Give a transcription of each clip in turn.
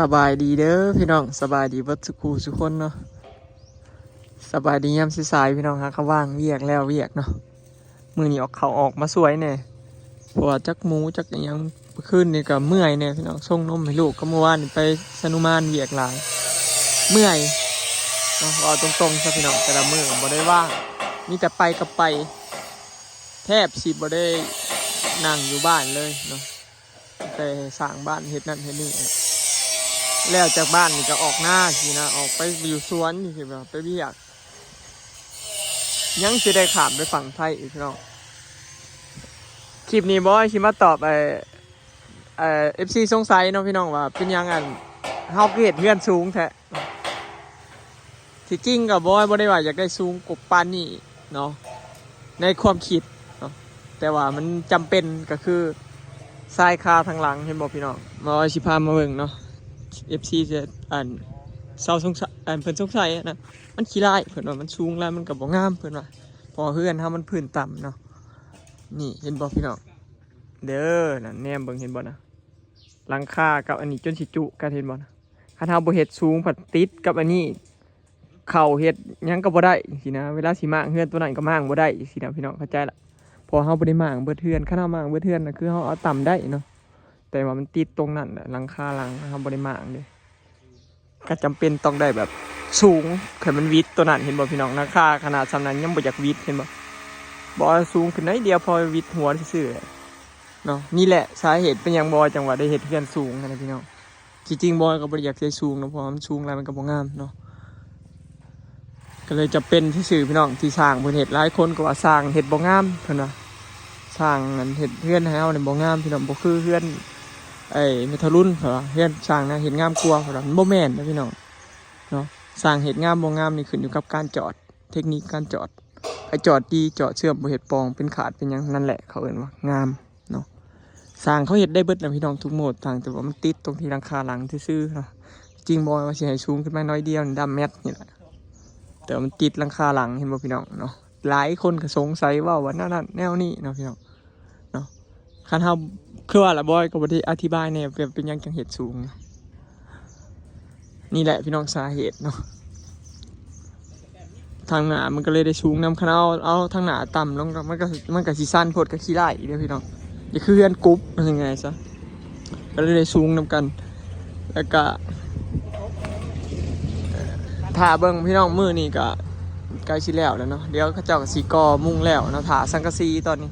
สบายดีเด้อพี่น้องสบายดีเบิดสุขสุกคนเนาะสบายดียามสายๆพี่น้องฮะเขาว่างเวียกแล้วเวียกเนาะมือนี้ออกเขาออกมาสวยเนี่ยเพราะว่าจักหมูจักอยังขึ้นนี่ก็เมื่อยเนี่ยพี่น้องส่งนมให้ลูกก็เมื่อวานไปสนุมานเวียกหลายเมื่อยเนาะเอาตรงๆซะพี่น้องแต่ละมือบ่ได้ว่างมีแต่ไปกับไปแทบสิบ่ได้นั่งอยู่บ้านเลยเนาะแต่สร้างบ้านเฮ็ดนั่นเฮ็ดนี่แล้วจากบ้านนี่ก็ออกหน้าสินะออกไปอยู่สวนนี่สิแบบไปเวียกยังสิได้ขามไปฝั่งไทยอีกเนาะคลิปนี้บอยสิมาตอบFC สงสัยเนาะพี่น้องว่าเป็นยังอันเฮาคือเฮ็ดเฮือนสูงแท้ที่จริงก็บ่ได้ว่าอยากได้สูงกบปานนี้เนาะในความคิดเนาะแต่ว่ามันจำเป็นก็คือทรายคาทางหลังเห็นบ่พี่น้องบอยสิพามาเบิ่งเนาะFC จะเศร้าสงสัยเพิ่นสงสัยนะมันขี้ร้ายเพิ่นว่ามันสูงแล้วมันก็บ่งามเพิ่นว่าพอเฮือนเฮามันพื้นต่ำเนาะนี่เห็นบ่พี่น้องเด้อนั่นแนมเบิ่งเห็นบ่นะหลังคากับอันนี้จนสิจุกันเห็นบ่นะคันเฮาบ่เฮ็ดสูงผัดติดกับอันนี้เข้าเฮ็ดหยังก็บ่ได้สินะเวลาสิมางเฮือนตัวนั้นก็มางบ่ได้สินะพี่น้องเข้าใจละพอเฮาบ่ได้มางเบิดเฮือนคันเฮามางเบิดเฮือนน่ะคือเฮาเอาต่ำได้เนาะแต่ว่ามันติดตรงนั้นหลังคาหลังเฮาบ่ได้มางเด้ก็จำเป็นต้องได้แบบสูงให้มันวิดตัวนั้นเห็นบ่พี่น้องราคาขนาดสำนั้นยังบ่อยากวิดเห็นบ่สูงขึ้นนิดเดียวพอวิดหัวซื่อๆเนาะนี่แหละสาเหตุเป็นอย่างบอยจังหวะได้เฮ็ดเฮือนสูงนะพี่น้องจริงๆบอยก็บ่ได้อยากได้สูงเนาะเพราะมันสูงแล้วมันก็บ่งามเนาะก็เลยจะเป็นซื่อๆพี่น้องที่สร้างเพิ่นเฮ็ดหลายคนก็ว่าสร้างเฮ็ดบ่งามเพิ่นว่าสร้างนั้นเฮ็ดเฮือนให้เฮานี่บ่งามพี่น้องบ่คือเฮือนเมทัลรุ่นเหรอเฮือนสร้างนะเฮ็ดงามกว่าเหรอมันบ่แม่นนะพี่น้องเนาะสร้างเฮ็ดงามบ่งามนี่ขึ้นอยู่กับการจอดเทคนิคการจอดไอ้จอดดีจอดเชื่อมบ่เฮ็ดปองเป็นขาดเป็นหยังนั่นแหละเขาเอิ้นว่างามเนาะสร้างเขาเฮ็ดได้เบิดนะพี่น้องทุกโหมดต่างแต่ว่ามันติดตรงที่หลังคาหลังซื่อๆเนาะจริงบ่ว่าสิให้สูงขึ้นมาน้อยเดียวดำแมทนี่แหละแต่มันติดหลังคาหลังเห็นบ่พี่น้องเนาะหลายคนก็สงสัยว่านั่นแนวนี้เนาะพี่น้องเนาะคันเฮาคือว่าละบอยก็บ่ได้อธิบายแน่เป็นหยังจังเฮ็ดสูงนี่แหละพี่น้องสาเหตุเนาะทางหน้ามันก็เลยได้สูงนำคันเอาทางหน้าต่ำลงมันก็สิสั้นโพดก็ขี้ไล่เด้อพี่น้องนี่คือเฮือนกรุ๊ปยังไงซะก็เลยได้สูงนำกันแล้วก็ถ้าเบิ่งพี่น้องมือนี่ก็ใกล้สิแล้วเนาะเดี๋ยวเขาเจ้าก็สิก่อมุงแล้วเนาะถาสังกะสีตอนนี้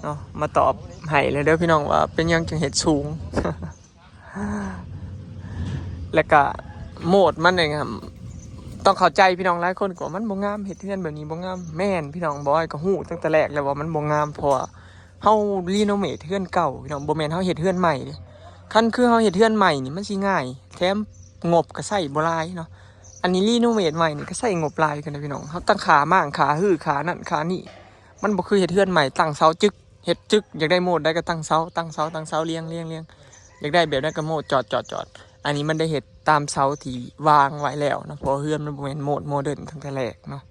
เนาะมาตอบให้เลยเด้อพี่น้องว่าเป็นยังจังเฮ็ดสูง แล้วก็โหมดมันเองครับต้องเข้าใจพี่น้องหลายคนก็มันบ่งามเฮ็ดเฮือนแบบนี้บ่งามแม่นพี่น้องบอยก็ฮู้ตั้งแต่แรกแล้วว่ามันบ่งามเพราะเฮารีโนเวทเฮือนเก่าพี่น้องบ่แม่นเฮาเฮ็ดเฮือนใหม่เด้คันคือเฮาเฮ็ดเฮือนใหม่นี่มันสิง่ายแถมงบก็ใช้บ่หลายเนาะอันนี้รีโนเวทใหม่นี่ก็ใช้งบหลายกันนะพี่น้องเฮาตั้งขาม่างขาหื้อขานั่นขานี่มันบ่คือเฮ็ดเฮือนใหม่ตั้งเสาจึกเฮ็ดจึกอยากได้โหมดได้ก็ตั้งเสาเรียงอยากได้แบบนั้นก็โหมดจอดอันนี้มันได้เห็ดตามเสาที่วางไว้แล้วนะเพราะเฮือนมันเป็นโหมดโมเดิร์นทั้งแต่แรกเนาะ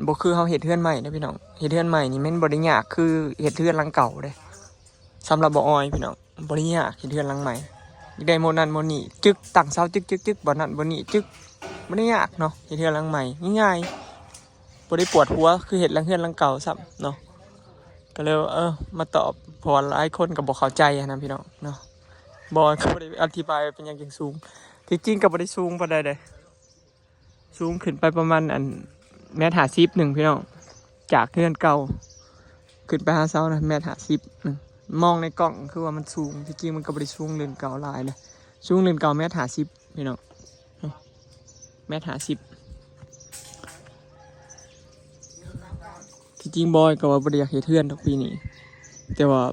บ่คือเฮาเห็ดเฮือนใหม่นะพี่น้องเห็ดเฮือนใหม่นี่แม่นบ่ได้ยากคือเห็ดเฮือนหลังเก่าเด้สำหรับบ่ออยพี่น้องบ่ได้ยากเห็ดเฮือนหลังใหม่ได้โมนั้นโมนี้จึกตั้งเสาจึกบ่นั้นบ่นี้จึกบ่ได้ยากเนาะเห็ดเฮือนหลังใหม่ง่ายๆบ่ได้ปวดหัวคือเห็ดหลังเฮือนหลังเก่าซ้ำเนาะก็เลยมาตอบเพราะหลายคนก็บ่เข้าใจนะพี่น้องเนาะบอลเขาได้อธิบายเป็นอย่างสูงที่จริงกับบริสูงปานใดเลยสูงขึ้นไปประมาณ1.50 เมตรพี่น้องจากเฮือนเก่าขึ้นไปหาเสานะ1.50 เมตรมองในกล้องคือว่ามันสูงที่จริงมันกับบริสูงเรือนเก่าหลายเลยสูงเรือนเก่า1.50 เมตรพี่น้อง1.50 เมตรที่จริงบอยก็ว่าบริอยากเฮ็ดเฮือนทุกปีนี้แต่ว่า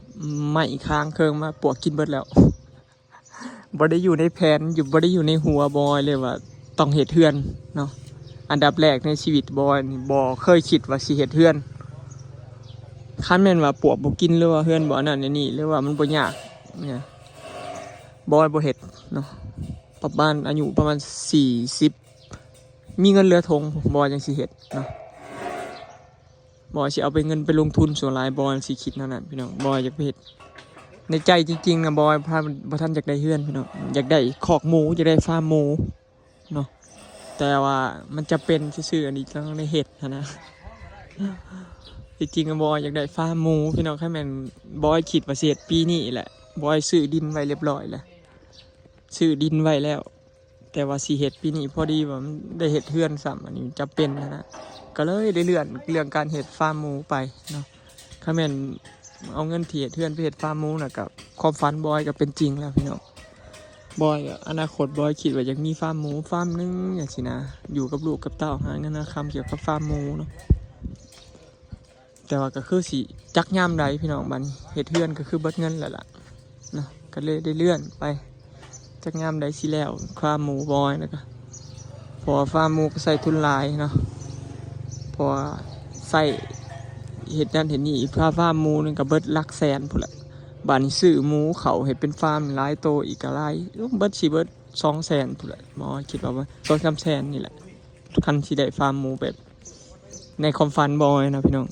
ไม่ค้างเคิงมาปวกกินเบิดแล้วบ่ได้อยู่ในแผนบ่ได้อยู่ในหัวบอยเลยว่าต้องเฮ็ดเฮือนเนาะอันดับแรกในชีวิตบอยนี่บ่เคยคิดว่าสิเฮ็ดเฮือนคันแม่นว่าปวกบ่กินหรือว่าเฮือนบ่นั่นนี่หรือว่ามันบ่ยากเนี่ยบอยบ่เฮ็ดเนาะประมาณอายุประมาณ40มีเงินเหลือทงบอยจังสิเฮ็ดเนาะบอยสิเอาไปเงินไปลงทุนส่วนหลายบอยสิคิดนั่นน่ะพี่น้องบอยอยากเฮ็ด ในใจจริงๆนะบอยพาบ่ท่านอยากได้เฮือนพี่น้องอยากได้คอกหมูอยากได้ฟาร์มหมูเนาะแต่ว่ามันจะเป็นซื่อๆอันนี้ต้องในเห็ดนะจริงๆบอยอยากได้ฟาร์มหมูพี่น้องแค่แม่นบอยคิดว่าเสียปีนี้แหละบอยซื้อดินไว้เรียบร้อยแล้วซื้อดินไว้แล้ว แต่ว่าสีเห็ดปีนี้พอดีว่ามันได้เห็ดเฮือนซ้ำอันนี้จะเป็นนะก็เลยได้เลื่อนเรื่องการเห็ดฟาร์มหมูไปเนาะถ้าแม่นเอาเงินที่เห็ดเฮือนไปเห็ดฟาร์มหมูน่ะกับความฝันบอยก็เป็นจริงแล้วพี่น้องบอยอนาคตบอยคิดว่าอยากมีฟาร์มหมูฟาร์มนึงอย่างสินะอยู่กับลูกกับเต้าหาเงินคำเกี่ยวกับฟาร์มหมูเนาะแต่ว่าก็คือสิจักย่ามใดพี่น้องบัดนี้เห็ดเฮือนก็คือเบิดเงินแล้วล่ะเนาะก็เลยได้เลื่อนไปจักย่ามใดสิแล้วฟาร์มหมูบอยนะก็พอฟาร์มหมูก็ใส่ทุนหลายเนาะพอใส่เห็ดนั่นเห็ดนี่ฟาร์มหมูนึงก็เบิดหลักแสนพุ่นละบ้านนี้ซื้อหมูเขาเห็ดเป็นฟาร์มหลายโตอีกก็หลายเบิดสิเบิด200,000พุ่นละหมอคิดว่า2-300,000นี่แหละคันที่ได้ฟาร์มหมูแบบในความฝันบอยนะพี่น้อง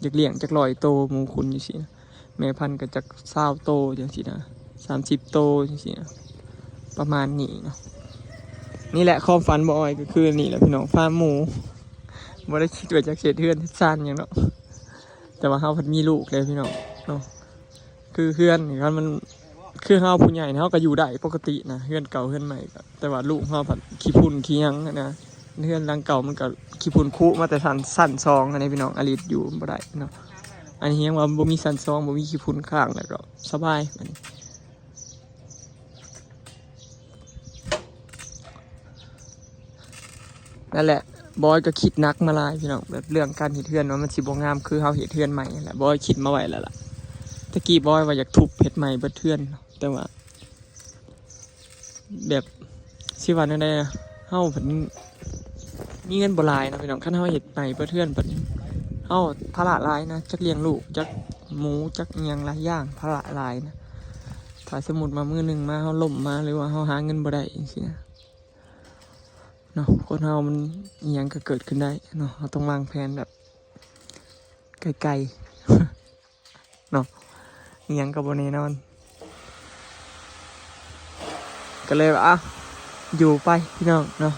อยากเลี้ยงจัก100 โตหมูขุนอยู่สินะแม่พันธุ์ก็จัก20 โตจังสินะ30 โตจังสินะประมาณนี้เนาะนี่แหละความฝันบอยก็คือนี่แหละพี่น้องฟาร์มหมูบ่ได้คิดว่าจะเขตเฮือนซ่านอย่างเนาะแต่ว่าเฮาพัดมีลูกเลยพี่น้องเนาะคือเฮือนนี่มันคือเฮาผู้ใหญ่เฮาก็อยู่ได้ปกตินะเฮือนเก่าเฮือนใหม่ก็แต่ว่าลูกเฮาพัดขี้พุ่นขี้หยังนะเฮือนหลังเก่ามันก็ขี้พุ่นคุมาแต่สั้น2อันนี้พี่น้องอลิตอยู่บ่ได้เนาะอันนี้ยังว่าบ่มีสั้น2บ่มีขี้พุ่นข้างแล้วก็สบายมันนั่นแหละบอยก็คิดนักมาหลายพี่น้องแบบเรื่องการเฮ็ดเฮือนว่ามันสิบ่งามคือเฮาเฮ็ดเฮือนใหม่นั่นแหละบอยคิดมาไว้แล้วล่ะตะกี้บอยว่าอยากทุบเฮ็ดใหม่เบิดเฮือนแต่ว่าแบบสิว่าจังได๋เฮาเพิ่นมีเงินบ่หลายนะพี่น้องคันเฮาเฮ็ดใหม่เบิดเฮือนเพิ่นเฮาภาระหลายนะจักเลี้ยงลูกจักหมูจักอีหยังหลายอย่างภาระหลายนะถ้าสมมุติมามื้อนึงมาเฮาล้มมาหรือว่าเฮาหาเงินบ่ได้จังซี่นะเนาะคนเฮามันอีหยังก็เกิดขึ้นได้เนาะเราต้องวางแผนแบบไกลๆ เนาะอีหยังก็บ่แน่นอนก็เลยว่าอยู่ไปพี่น้องเนาะ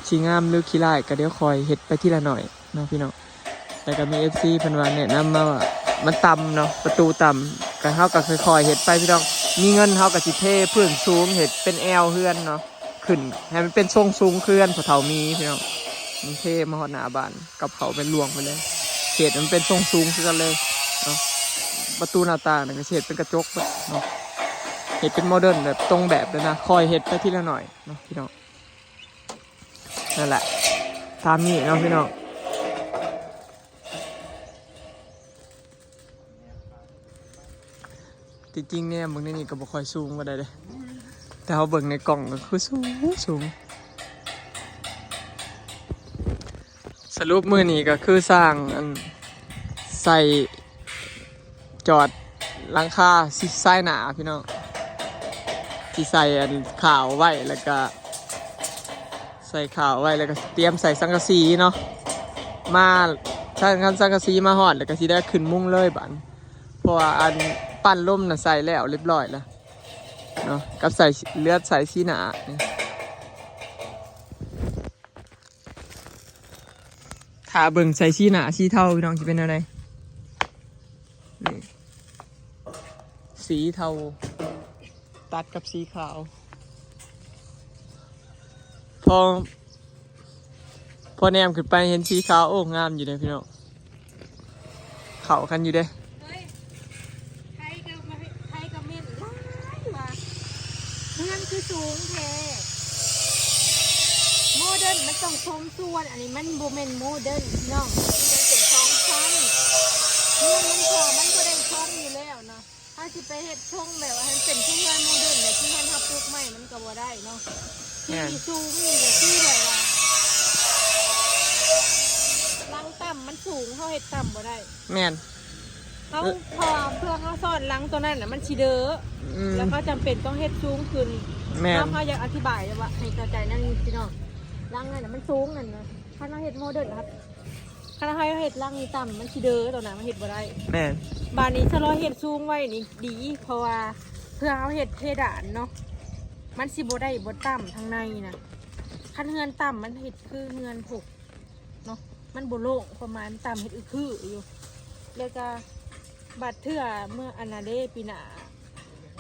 สิงามหรือขี้ร้ายก็เดี๋ยวคอยเฮ็ดไปทีละหน่อยเนาะพี่น้องแต่ก็มี FC เพิ่นว่าแนะนำมาว่ามันต่ำเนาะประตูต่ำก็เฮาก็ค่อยๆเฮ็ดไปพี่น้องมีเงินเฮาก็สิเทพื้นสูงเฮ็ดเป็นแอวเฮือนเนาะขึ้นให้มันเป็นทรงสูงเคลื่อนพอเท่ามีพี่น้องมันเท่มาหอดหน้าบ้านกับเขาเป็นลวงไปเลยเขตมันเป็นทรงสูงคือกันเลยเนาะประตูหน้าต่างเนี่ยเขตเป็นกระจกเนาะเห็ดเป็นโมเดิร์นแบบตรงแบบเลยนะคอยเห็ดไปทีละหน่อยเนาะพี่น้องนั่นแหละตามนี้เนาะพี่น้องจริงๆเนี่ยมึงในนี่ก็บ่ค่อยสูงก็ได้เลยแต่เขาเบิ่งในกล่องก็คือสูงสรุปมือนี้ก็คือสร้างใส่จอดหลังคาสิใส่หนาพี่น้องที่ใส่ข่าวไว้แล้วก็ใส่ข่าวไว้แล้วก็เตรียมใส่สังกะสีเนาะมาถ้าคันสังกะสีมาหอดแล้วก็สิได้ขึ้นมุ้งเลยบัดเพราะว่าปั้นล่มน่ะใส่แล้วเรียบร้อยแล้วเนาะกับใส่เลือดใส่สีหนาถ้าเบิ่งใส่สีหนาสีเทาพี่น้องจะเป็นอะไรนี่สีเทาตัดกับสีขาวพอแนมขึ้นไปเห็นสีขาวโอ้งามอยู่เลยพี่น้องเข้ากันอยู่เด้ไทยก็เม่นร้ายว่ะเมืองคือสูงแท้โมเดิร์นมันต้องชมส่วนอันนี้มันโบเมนโมเดิร์นน้องมันเป็นช่องชั้นเมืองมันพอมันก็ได้ช่องอยู่แล้วเนาะถ้าสิไปเฮ็ดช่องแบบว่ามันเป็นช่องงานโมเดิร์นแต่ที่มันทับปลูกใหม่มันก็บ่ได้เนาะที่สูงนี่ก็คือแบบว่าลังต่ำมันสูงเขาเฮ็ดต่ำบ่ได้แม่นเขาพอเพื่อเขาซ่อนลังตัวนั้นน่ะมันชีเด้อแล้วก็จำเป็นต้องเฮ็ดสูงขึ้นเขาอยากอธิบายว่าให้เข้าใจนั่นพี่น้องลังนั่นน่ะมันสูงนั่นนะถ้าเราเฮ็ดโมเดิร์นครับ คณะให้เห็ดล่างนี้ต่ำมันสิเด้อตอนนั้นมันเห็ดบ่ได้ แม่น บานนี้ชะลอเห็ดสูงไว้นี่ดีเพราะว่าเพื่อเอาเห็ดเพดานเนาะมันสิบ่ได้บ่ต่ำทางในนะคันเฮือนต่ำมันเห็ดคือเฮือนถูกเนาะมันบ่โล่งประมาณต่ำเห็ดคืออยู่แล้วก็บัดเทื่อเมื่ออนาเดปีหน้า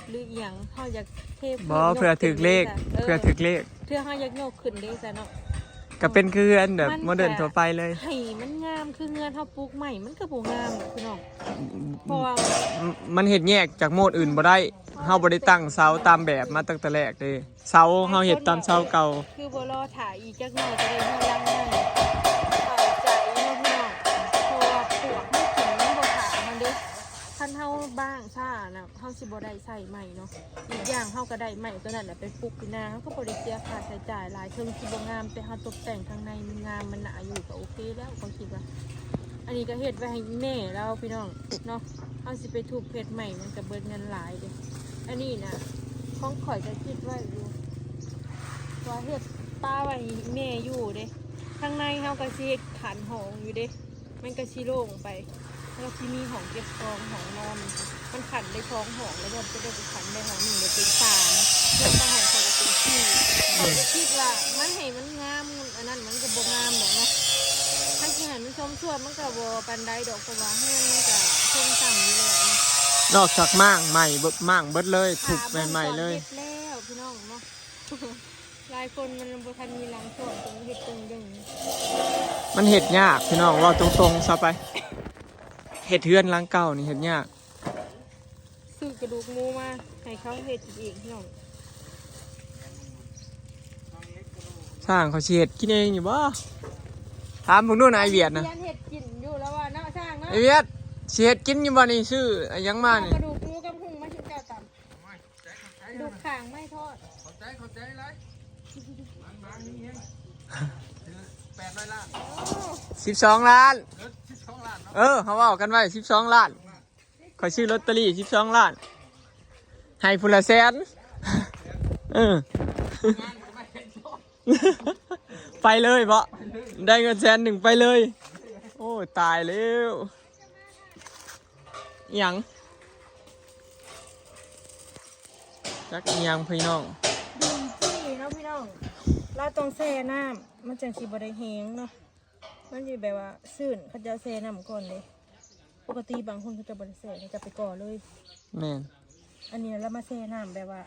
หรืออหยังเฮาอยากเทพ บ่เพื่อถึกเลขเพื่อถึกเลข เทื่อเฮาอยากโยกขึ้นเด้ซะเนาะ ก็เป็นคืออันแบบโมเดิร์นทั่วไปเลย ให้มันงามคือเฮือนเฮาปลูกใหม่มันก็บ่งามพี่น้องเพราะว่า มันเห็ดแยกจากโหมดอื่นบ่ได้เฮาบ่ได้ตั้งเสาตามแบบมาตั้งแต่แรกเด้เสาเฮาเฮ็ดตามเสาเก่า คือบ่รอถ่ายอีกจักหน่อยก็ได้เฮือนหลังใหม่เข้าใจเนาะพี่น้องเพราะว่าปลวกมันกินมันบ่ขามันเด้คันเฮาบ้างซ่าน่ะเฮาสิบ่ได้ใส่ใหม่เนาะอีกอย่างเฮาก็ได้ใหม่ตัวนั้นน่ะไปปลูกที่นาเฮาก็บ่ได้เสียค่าใช้จ่ายหลายเทิงสิบ่งามแต่เฮาตกแต่งข้างในมันงามมันหนาอยู่ก็โอเคแล้วก็คิดว่า อันนี้ก็เฮ็ดไว้ให้แม่แล้วพี่น้องเนาะเอาสิไปถูกเพชรใหม่มันก็เบิดเงินหลายเด้อันนี้นะของข่อยจะคิดไว้อยู่ว่าเฮ็ดป้าไว้ให้แม่อยู่เด้ข้างในเฮาก็สิเฮ็ดขันหองอยู่เด้มันก็สิโล่งไปแล้วก็สิมีห้องเก็บของห้องนอนมันขันได้ท้องห้องแล้วมันจะได้ไปขันได้ห้อง1ได้เป็น3แล้วก็ห้องข่อยก็เป็น4ข่อยก็คิดว่ามันให้มันงามอันนั้นมันก็บ่งามดอกเนาะ ถ้ากินอาหารมันชมส่วนมันก็บ่ปันไดดอกเพราะว่าเฮือนมันก็ชมต่ำอยู่แล้วนะ นอกจากม่างใหม่ม่างเบิดเลยถูกใหม่ๆเลย เฮ็ดแล้วพี่น้องเนาะ หลายคนมันบ่ทันมีหลังช่วงตรงเฮ็ดตรงดึง มันเห็ดยากพี่น้องว่าตรงๆซะไปเห็ดเทือนหลังเก่านี่เห็ดยาก ซื้อกระดูกหมูมาให้เขาเฮ็ดเองพี่น้อง สร้างเขาสิเฮ็ดกินเองอยู่บ่ถามพวกนู้นนายเวียดนะ เรียนเฮ็ดกินอยู่แล้วว่าเนาะช่างเนาะ ไอเวียดสิเฮ็ดกินอยู่บ่นี่ชื่อไอ้หยังมา เอา นี่ กระดูกหมูกับหุ่งมาชุบเจ้าตำดูกข่างไม่ทอด เข้าใจเลยมันนี่เอง800 ล้าน โอ้ 12 ล้าน 12 ล้านเนาะ เขาเว้ากันไว้12 ล้านขอยซื้อลอตเตอรี่12 ล้านให้พุ่นละแสน งานจะไม่เห็นโทษ ไปเลยบ่ได้เงิน100,000ไปเลย โอ้ยตายแล้วอิหยังจักอิหยังพี่น้อง ดีจี้เนาะพี่น้องเราต้องแช่น้ำมันจังสิบ่ได้แห้งเนาะมันสิแบบว่าซื่นเขาจะแช่น้ำก่อนเลยปกติบางคนเขาจะบ่ได้แช่เขาจะไปก่อเลย แม่น อันนี้เรามาแช่น้ำแบบว่า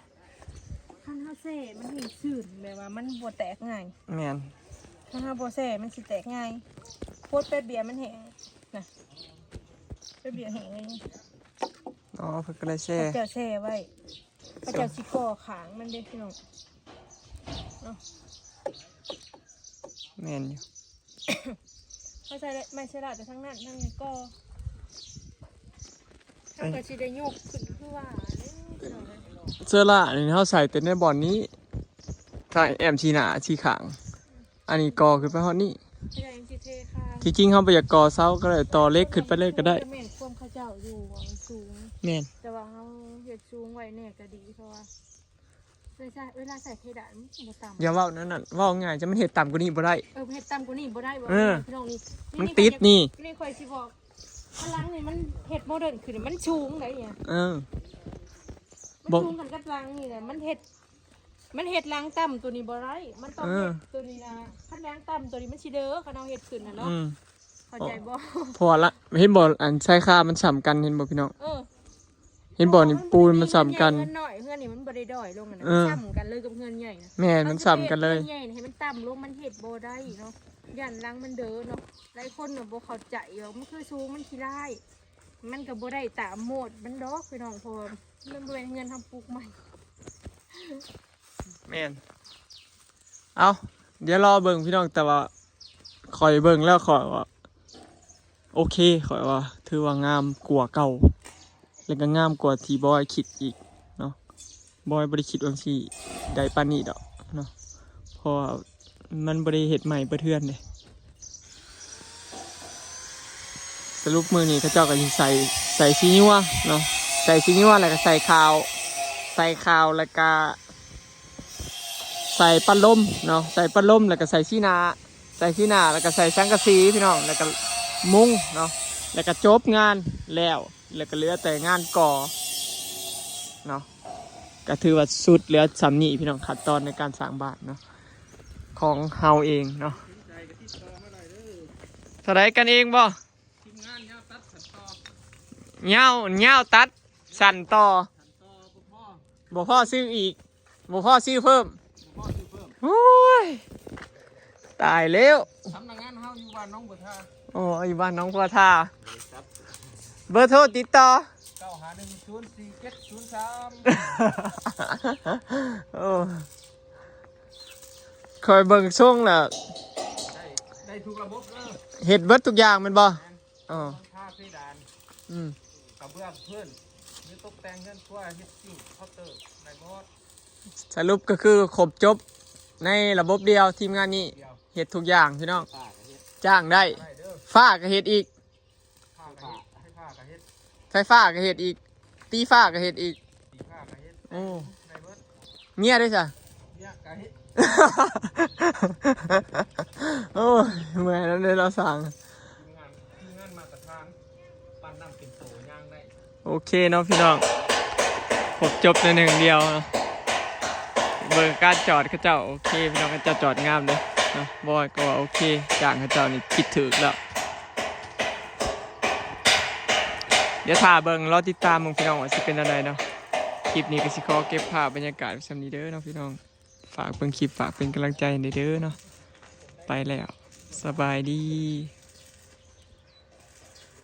ถ้าเราแช่มันเห็นซื่นแบบว่ามันบ่แตกง่าย แม่น ถ้าเราบ่แช่มันสิแตกง่ายโคตรแป๊บเดียวมันแห้งนะแป๊บเดียวแห้งเลย อ๋อเพิ่นก็เลยแช่ เขาจะแช่ไว้เขาจะสิก่อขางมันเด้พี่น้องเนาะ แม่นอยู่ ไม่ใช่ไม่ใช่ละแต่ทั้งนั้นทั้งนี้ก็ถ้าเกิดสิได้ยกขึ้นคือว่าเด้อพี่น้องเอ้ย เสื้อละนี่เขาใส่แต่ในบ่อนนี้ใส่แอมชีหนาชีขาง อันนี้กอขึ้นไปฮอดนี่ ไม่ได้ยังสิเทค่ะ ที่จริงเขาไปอยากกอเสาก็ได้ต่อเล็กขึ้นไปเลยก็ได้ แม่นความเข้าเจ้าอยู่ว่ามันสูง แม่น แต่ว่าเขาเฮ็ดสูงไว้เนี่ยก็ดีเพราะว่าเวลาใส่เพดานมันบ่ต่ำ อย่าเว้านั่นน่ะเว้าง่ายจะมันเฮ็ดต่ำกว่านี้บ่ได้ เฮ็ดต่ำกว่านี้บ่ได้บ่ เออ พี่น้องนี่ มันติดนี่ นี่ข่อยสิบอกพลังนี่มันเฮ็ดโมเดิร์นขึ้นมันสูงได้เนี่ย เออ มัน บ่ สูงกันกับลังนี่แหละมันเฮ็ดลังต่ำตัวนี้บ่ได้มันต้อง เอ เฮ็ อ ดตัวนี้นะคันลังต่ำตัวนี้มันสิเด้อคันเอาเฮ็ดขึ้นน่ะเนาะ อืม เข้าใจบ่ พอละเห็นบ่อันใช้ค่ามันซ้ำกันเห็นบ่พี่น้อง เออ เห็นบ่นี่ปูนมันซ้ำกัน เงินน้อยเงินนี่มันบ่ได้ด้อยลงอะนะ เออ ซ้ำกันเลยกับเงินใหญ่นะ แม่นมันซ้ำกันเลย งิใหญ่นี่ให้มันต่ำลงมันเฮ็ดบ่ได้เนาะย่านลังมันเด้อเนาะหลายคนน่ะบ่เข้าใจว่ามันคือสูงมันขี้ร้ายมันก็บ่ได้ตามโหมดมันดอกพี่น้องเพอมันบ่เป็นเงินทำปลูกใหม่ แม่นเอาเดี๋ยวรอเบิ่งพี่น้องแต่ว่าคอยเบิ่งแล้วขอยว่าโอเคขอยว่าถือว่างามกว่าเก่าแล้วก็งามกว่าที่บอยคิดอีกเนาะบอยบ่ได้คิดว่าสิได้ปานนี้ดอกเนาะเพราะว่ามันบ่ได้เฮ็ดใหม่เบิดเทื่อนเด้สรุปมื้อนี้เขาเจ้าก็สิใส่ซีนัวเนาะใส่ซีนัวแล้วก็ใส่ข้าวแล้วก็ใส่ปั้นลมเนาะใส่ปั้นลมแล้วก็ใส่ชีนาแล้วก็ใส่สังกะสีพี่น้องแล้วก็ มุ้งเนาะแล้วก็จบงานแล้วก็เหลือแต่งานก่อเนาะก็ถือว่าสุดเหลือสำนีพี่น้องขั้นตอนในการสร้างบ้านเนาะของเฮาเองเนาะเท่าไรกันเองบ่ ทีมงานยาวตัดสันต่อ เงาตัดสั่นต่อ สันต่อพ่อ บ่พ่อซื้ออีกบ่พ่อซื้อเพิ่ม พ่อซื้อเพิ่ม โอ้ยตายแล้ว สำนักงานเฮาอยู่บ้านน้องบัวท่า โอ้ยบ้านน้องพัวท่าเบอร์โทรติดต่อ 9510473 โอ้คอยเบิ่งช่วงน่ะ ได้ทุกระบบเลย เฮ็ดเบิดทุกอย่างแมันบ่อ๋อ ท่าเพดาน อืม กระเบื้องเพื่อนมีตกแต่งเงินทั่วเฮ็ดซิ่งเคาน์เตอร์ในบอส สรุปก็คือครบจบในระบบเดียวทีมงานนี้ เดียว เฮ็ดทุกอย่างพี่น้อง ผ้ากับเฮ็ด จ้างได้ ได้เด้อ ฟ้าก็เฮ็ดอีก ผ้ากับเฮ็ดให้ผ้ากับเฮ็ด ไฟฟ้าก็เฮ็ดอีก ตีฟ้าก็เฮ็ดอีก สีผ้ากับเฮ็ด โอ้ ในเบิด เมียด้วยจ้ะ เนี่ยกับเฮ็ด โอ้ยเมื่อยแล้วเลยเราสั่ง ทีมงานมาตรฐานปั้นน้ำเป็นโตย่างได้ โอเคเนาะพี่น้องครบจบในหนึ่งเดียวเนาะเบอร์การจอดเขาเจ้าโอเคพี่น้องเขาเจ้าจอดงามเลยเนาะบอยก็ว่าโอเคจ้างเขาเจ้านี่คิดถึกแล้วเดี๋ยวถ่าเบิ่งรอติดตามมึงพี่น้องว่าสิเป็นอะไรเนาะคลิปนี้ก็สิขอเก็บภาพบรรยากาศไว้สำนี้เด้อเนาะพี่น้องฝากเบิ่งคลิปฝากเป็นกำลังใจให้เด้อเนาะไปแล้วสบายดี